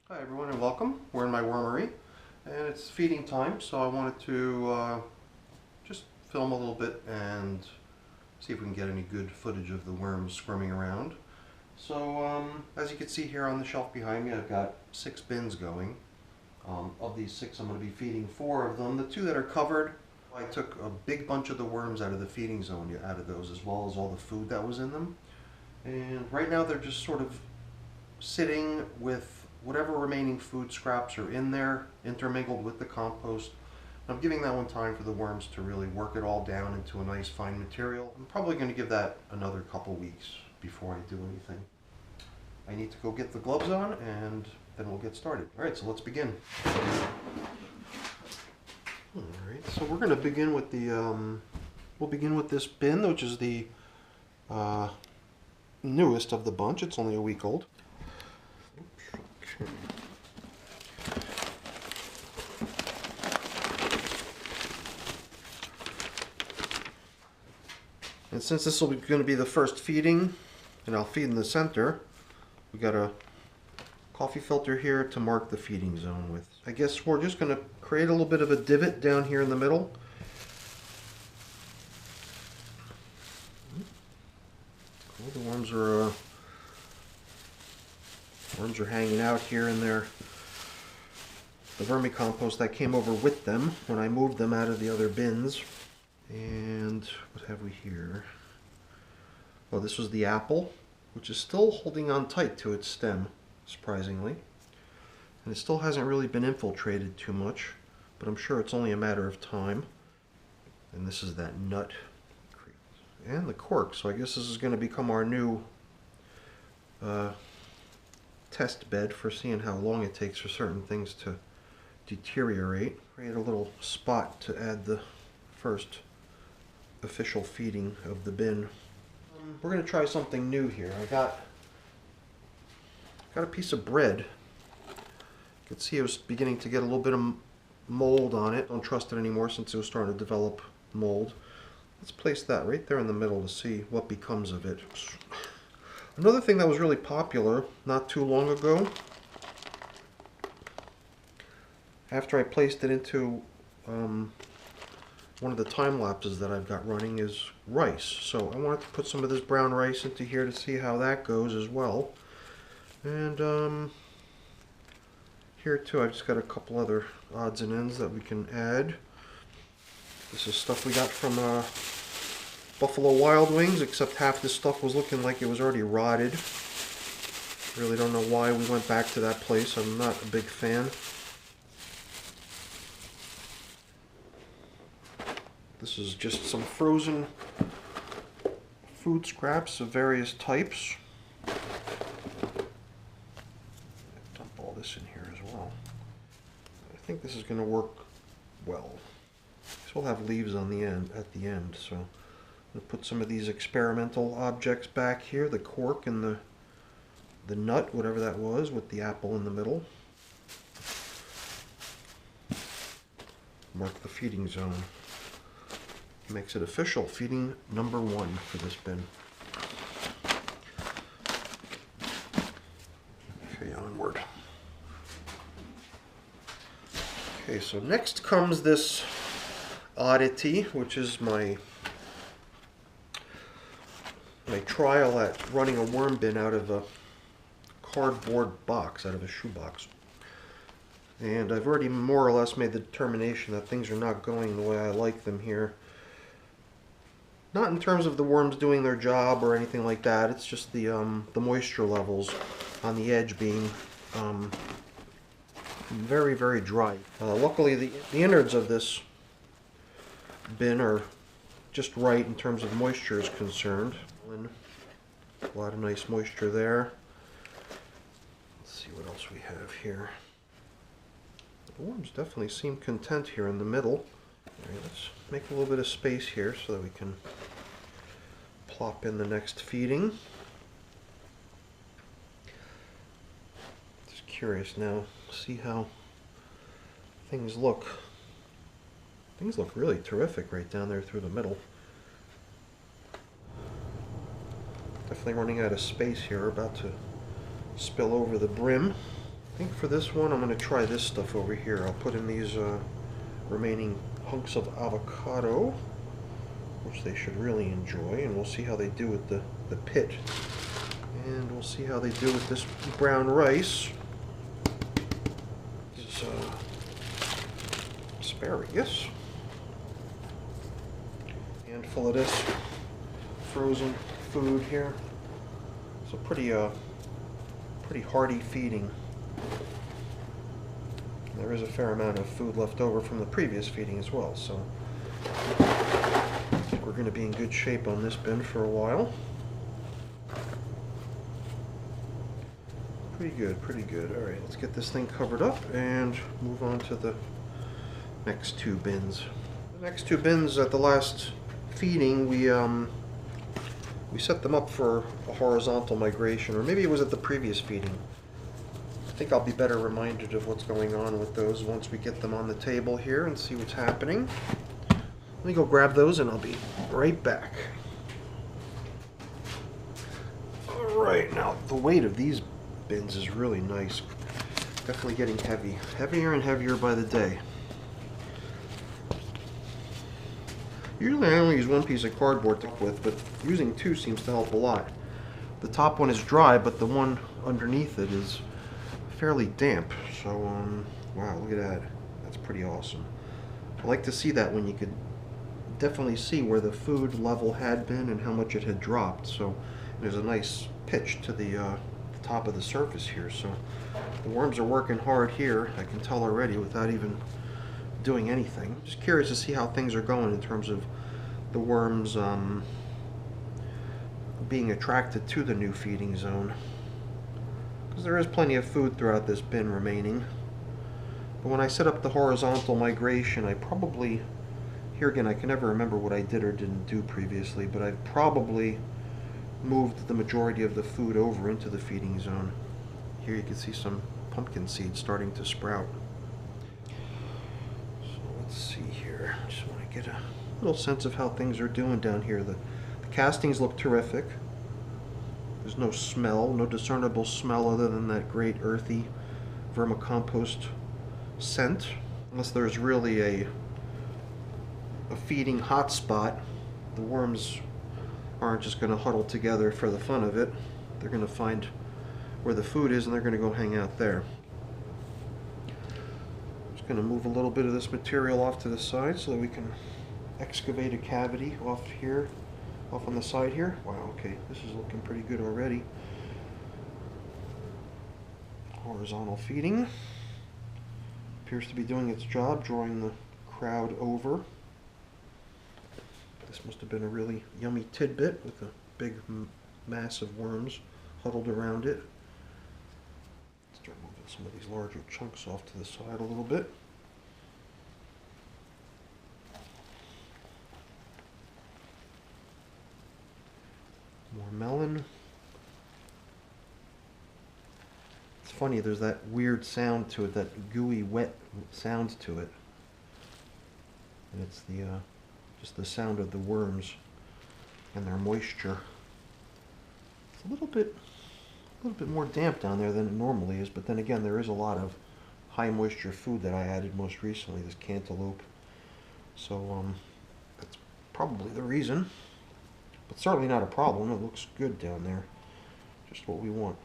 Hi everyone and welcome. We're in my wormery and it's feeding time, so I wanted to just film a little bit and see if we can get any good footage of the worms squirming around. So as you can see here on the shelf behind me, I've got 6 bins going. Of these 6, I'm going to be feeding 4 of them. The 2 that are covered, I took a big bunch of the worms out of the feeding zone, out of those, as well as all the food that was in them. And right now they're just sort of sitting with whatever remaining food scraps are in there, intermingled with the compost. I'm giving that one time for the worms to really work it all down into a nice fine material. I'm probably going to give that another couple weeks before I do anything. I need to go get the gloves on and then we'll get started. Alright, so let's begin. Alright, so we're going to begin with the, we'll begin with this bin, which is the newest of the bunch. It's only a week old. Okay. And since this will be going to be the first feeding, and I'll feed in the center, we got a coffee filter here to mark the feeding zone with. I guess we're just going to create a little bit of a divot down here in the middle. Cool, the worms are hanging out here in the vermicompost that came over with them when I moved them out of the other bins. And what have we here? Well, this was the apple, which is still holding on tight to its stem, surprisingly. And it still hasn't really been infiltrated too much, but I'm sure it's only a matter of time. And this is that nut. And the cork, so I guess this is going to become our new test bed for seeing how long it takes for certain things to deteriorate. Create a little spot to add the first official feeding of the bin. We're going to try something new here. I got a piece of bread. You can see it was beginning to get a little bit of mold on it. Don't trust it anymore since it was starting to develop mold. Let's place that right there in the middle to see what becomes of it. Another thing that was really popular not too long ago, after I placed it into one of the time lapses that I've got running, is rice. So I wanted to put some of this brown rice into here to see how that goes as well. And here too, I've just got a couple other odds and ends that we can add. This is stuff we got from Buffalo Wild Wings, except half this stuff was looking like it was already rotted. Really don't know why we went back to that place. I'm not a big fan. This is just some frozen food scraps of various types. Dump all this in here as well. I think this is going to work well. This will have leaves on the end, at the end, so I'm going to put some of these experimental objects back here, the cork and the nut, whatever that was, with the apple in the middle. Mark the feeding zone. Makes it official, feeding number 1 for this bin. Okay, onward. Okay, so next comes this oddity, which is my trial at running a worm bin out of a cardboard box, out of a shoebox. And I've already more or less made the determination that things are not going the way I like them here. Not in terms of the worms doing their job or anything like that. It's just the moisture levels on the edge being very, very dry. Luckily, the innards of this bin are just right in terms of moisture is concerned. A lot of nice moisture there. Let's see what else we have here. The worms definitely seem content here in the middle. All right, let's make a little bit of space here so that we can plop in the next feeding. Just curious now, see how things look. Things look really terrific right down there through the middle. Definitely running out of space here, about to spill over the brim. I think for this one I'm going to try this stuff over here. I'll put in these remaining hunks of avocado, which they should really enjoy, and we'll see how they do with the pit. And we'll see how they do with this brown rice. This is asparagus. Handful of this frozen food here. It's a pretty hearty feeding. There is a fair amount of food left over from the previous feeding as well, so I think we're going to be in good shape on this bin for a while. Pretty good, pretty good. All right, let's get this thing covered up and move on to the next two bins. The next two bins at the last feeding, we set them up for a horizontal migration, or maybe it was at the previous feeding. I think I'll be better reminded of what's going on with those once we get them on the table here and see what's happening. Let me go grab those and I'll be right back. Alright, now the weight of these bins is really nice. Definitely getting heavy. Heavier and heavier by the day. Usually I only use one piece of cardboard to work with, but using two seems to help a lot. The top one is dry, but the one underneath it is fairly damp. So, wow, look at that. That's pretty awesome. I like to see that when you could definitely see where the food level had been and how much it had dropped. So there's a nice pitch to the top of the surface here. So the worms are working hard here. I can tell already without even doing anything. I'm just curious to see how things are going in terms of the worms being attracted to the new feeding zone. Because there is plenty of food throughout this bin remaining. But when I set up the horizontal migration, I probably, here again I can never remember what I did or didn't do previously, but I probably moved the majority of the food over into the feeding zone. Here you can see some pumpkin seeds starting to sprout. So let's see here. I just want to get a little sense of how things are doing down here. The castings look terrific. There's no smell, no discernible smell other than that great earthy vermicompost scent. Unless there's really a feeding hotspot, the worms aren't just going to huddle together for the fun of it. They're going to find where the food is and they're going to go hang out there. Just going to move a little bit of this material off to the side so that we can excavate a cavity off here. Off on the side here. Wow, okay, this is looking pretty good already. Horizontal feeding. Appears to be doing its job, drawing the crowd over. This must have been a really yummy tidbit with a big mass of worms huddled around it. Start moving some of these larger chunks off to the side a little bit. More melon. It's funny, there's that weird sound to it, that gooey, wet sound to it. And it's the just the sound of the worms and their moisture. It's a little bit more damp down there than it normally is, but then again, there is a lot of high moisture food that I added most recently, this cantaloupe. So that's probably the reason. But certainly not a problem. It looks good down there. Just what we want.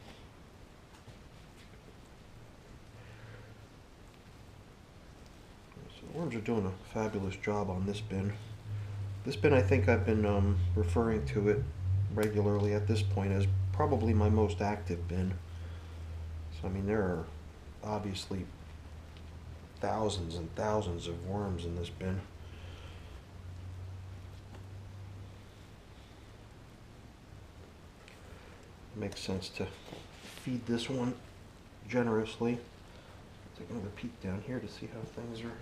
So the worms are doing a fabulous job on this bin. This bin, I think I've been referring to it regularly at this point as probably my most active bin. So I mean, there are obviously thousands and thousands of worms in this bin. Makes sense to feed this one generously. Take another peek down here to see how things are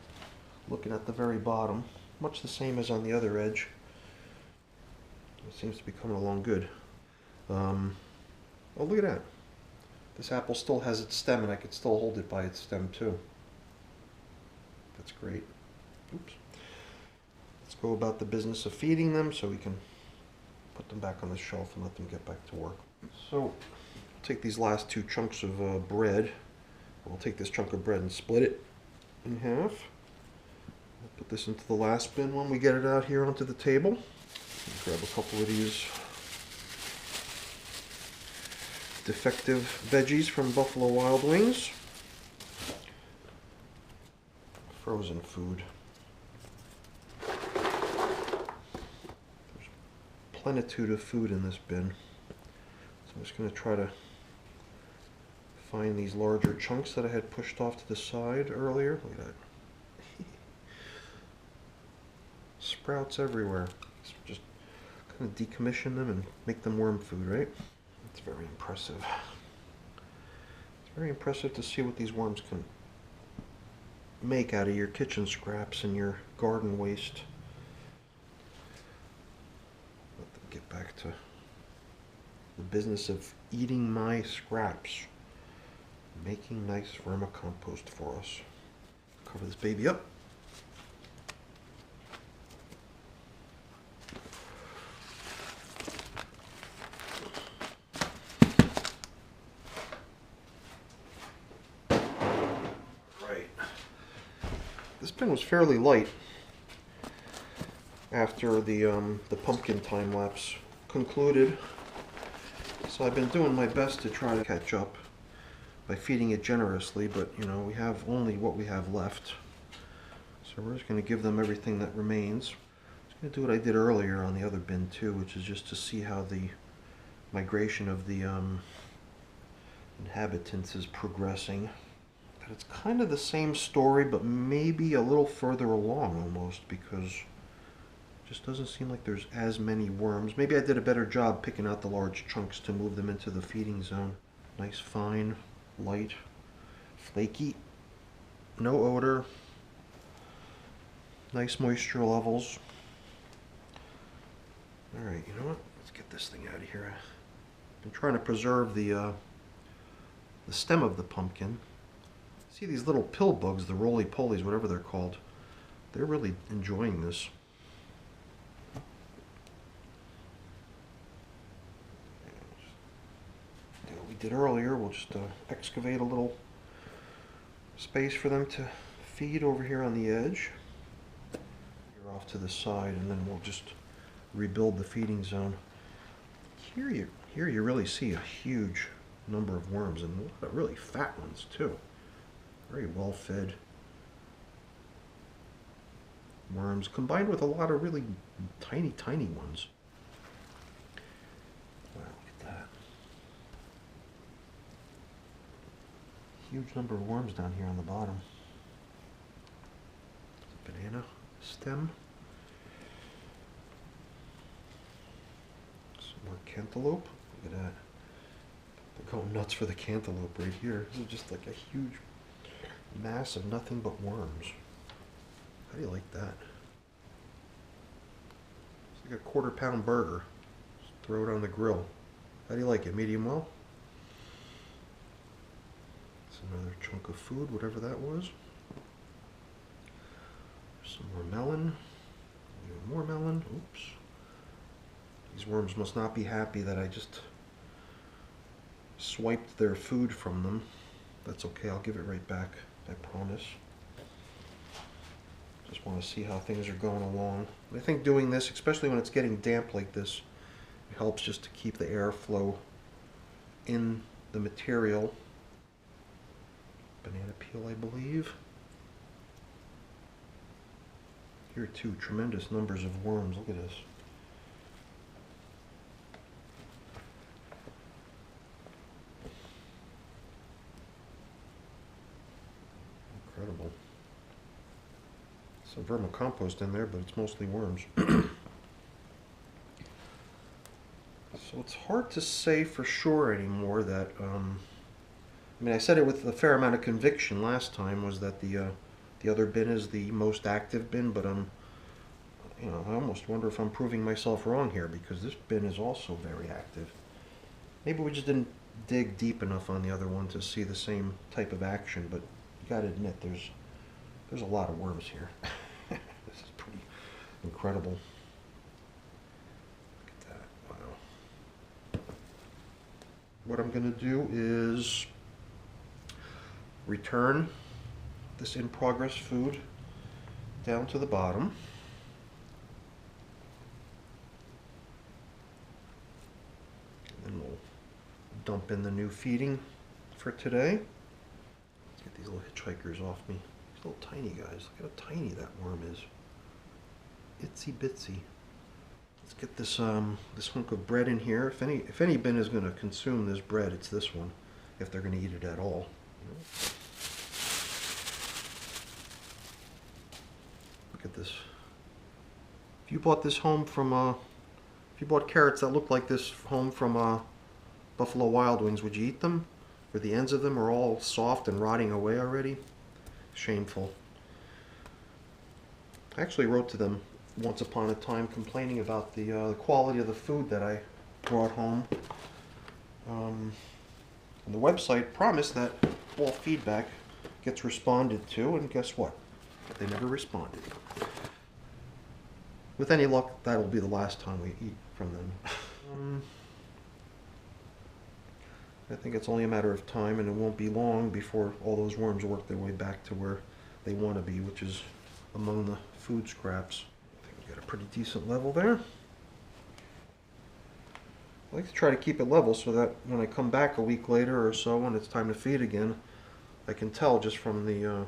looking at the very bottom. Much the same as on the other edge. It seems to be coming along good. Oh, look at that. This apple still has its stem and I could still hold it by its stem too. That's great. Oops. Let's go about the business of feeding them so we can put them back on the shelf and let them get back to work. So, take these last two chunks of bread I'll take this chunk of bread and split it in half. I'll put this into the last bin when we get it out here onto the table. Grab a couple of these defective veggies from Buffalo Wild Wings. Frozen food. There's plenitude of food in this bin. So I'm just going to try to find these larger chunks that I had pushed off to the side earlier. Look at that. Sprouts everywhere. So just kind of decommission them and make them worm food, right? It's very impressive. It's very impressive to see what these worms can make out of your kitchen scraps and your garden waste. Let them get back to the business of eating my scraps. Making nice vermicompost for us. Cover this baby up. Right. This bin was fairly light after the pumpkin time lapse concluded, so I've been doing my best to try to catch up by feeding it generously, but you know, we have only what we have left. So we're just going to give them everything that remains. I'm just going to do what I did earlier on the other bin too, which is just to see how the migration of the inhabitants is progressing. That it's kind of the same story, but maybe a little further along almost, because it just doesn't seem like there's as many worms. Maybe I did a better job picking out the large chunks to move them into the feeding zone. Nice fine, light, flaky, no odor, nice moisture levels. Alright, you know what? Let's get this thing out of here. I've been trying to preserve the stem of the pumpkin. See these little pill bugs, the roly-polies, whatever they're called. They're really enjoying this. Did earlier, we'll just excavate a little space for them to feed over here on the edge. Here off to the side, and then we'll just rebuild the feeding zone. Here you really see a huge number of worms, and a lot of really fat ones too. Very well fed worms, combined with a lot of really tiny ones. Wow, look at that. Huge number of worms down here on the bottom. Banana stem. Some more cantaloupe. Look at that. They're going nuts for the cantaloupe right here. This is just like a huge mass of nothing but worms. How do you like that? It's like a quarter-pound burger. Just throw it on the grill. How do you like it? Medium well? Another chunk of food, whatever that was. Some more melon. Even more melon. Oops. These worms must not be happy that I just swiped their food from them. That's okay, I'll give it right back, I promise. Just want to see how things are going along. I think doing this, especially when it's getting damp like this, it helps just to keep the airflow in the material. Banana peel, I believe. Here too, tremendous numbers of worms. Look at this. Incredible. Some vermicompost in there, but it's mostly worms. So it's hard to say for sure anymore that I mean, I said it with a fair amount of conviction last time, was that the other bin is the most active bin, but you know, I almost wonder if I'm proving myself wrong here, because this bin is also very active. Maybe we just didn't dig deep enough on the other one to see the same type of action, but you gotta admit there's a lot of worms here. This is pretty incredible. Look at that, wow. What I'm gonna do is return this in-progress food down to the bottom. And then we'll dump in the new feeding for today. Let's get these little hitchhikers off me. These little tiny guys. Look how tiny that worm is. Itsy bitsy. Let's get this this hunk of bread in here. If any bin is going to consume this bread, it's this one. If they're going to eat it at all. Look at this. If you bought this home from if you bought carrots that look like this home from Buffalo Wild Wings, would you eat them? Where the ends of them are all soft and rotting away already? Shameful. I actually wrote to them once upon a time complaining about the quality of the food that I brought home. And the website promised that all feedback gets responded to, and guess what? They never responded. With any luck, that'll be the last time we eat from them. I think it's only a matter of time, and it won't be long before all those worms work their way back to where they want to be, which is among the food scraps. I think we got a pretty decent level there. I like to try to keep it level so that when I come back a week later or so, when it's time to feed again, I can tell just from the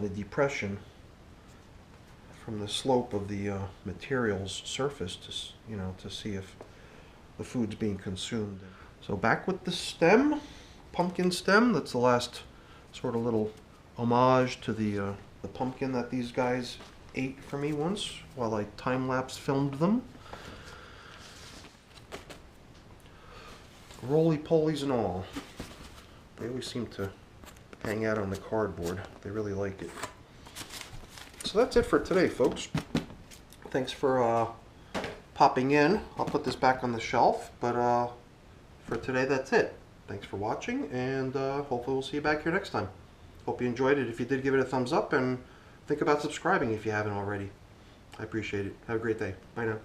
depression, from the slope of the material's surface, to see if the food's being consumed. So back with the stem, pumpkin stem. That's the last sort of little homage to the pumpkin that these guys ate for me once while I time-lapse filmed them. Roly-polies and all. They always seem to hang out on the cardboard. They really like it. So that's it for today, folks. Thanks for popping in. I'll put this back on the shelf, but for today, that's it. Thanks for watching, and hopefully we'll see you back here next time. Hope you enjoyed it. If you did, give it a thumbs up, and think about subscribing if you haven't already. I appreciate it. Have a great day. Bye now.